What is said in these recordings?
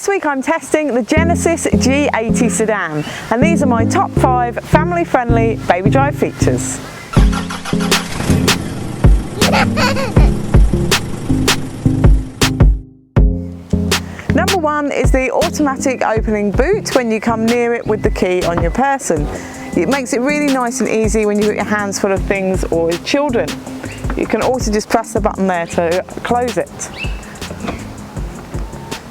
This week I'm testing the Genesis G80 sedan, and these are my top 5 family-friendly baby drive features. Number 1 is the automatic opening boot when you come near it with the key on your person. It makes it really nice and easy when you've got your hands full of things or with children. You can also just press the button there to close it.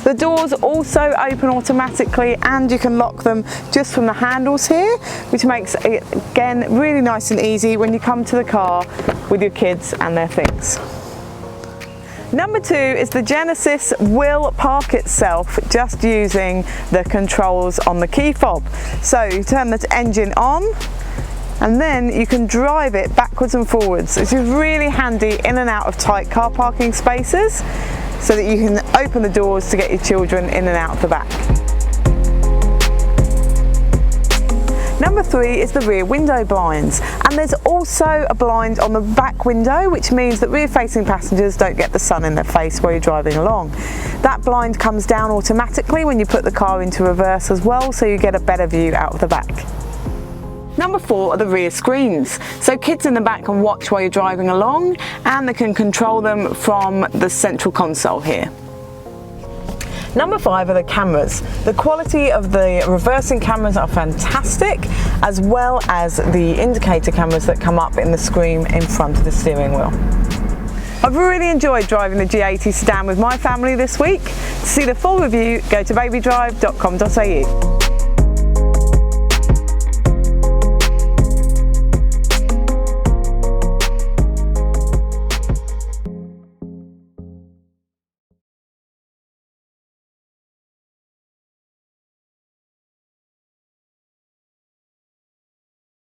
The doors also open automatically, and you can lock them just from the handles here, which makes it again really nice and easy when you come to the car with your kids and their things. Number 2 is the Genesis will park itself just using the controls on the key fob. So you turn the engine on and then you can drive it backwards and forwards, which is really handy in and out of tight car parking spaces, so that you can open the doors to get your children in and out the back. Number 3 is the rear window blinds, and there's also a blind on the back window, which means that rear-facing passengers don't get the sun in their face while you're driving along. That blind comes down automatically when you put the car into reverse as well, so you get a better view out of the back. Number 4 are the rear screens, so kids in the back can watch while you're driving along, and they can control them from the central console here. Number 5 are the cameras. The quality of the reversing cameras are fantastic, as well as the indicator cameras that come up in the screen in front of the steering wheel. I've really enjoyed driving the G80 sedan with my family this week. To see the full review, go to BabyDrive.com.au.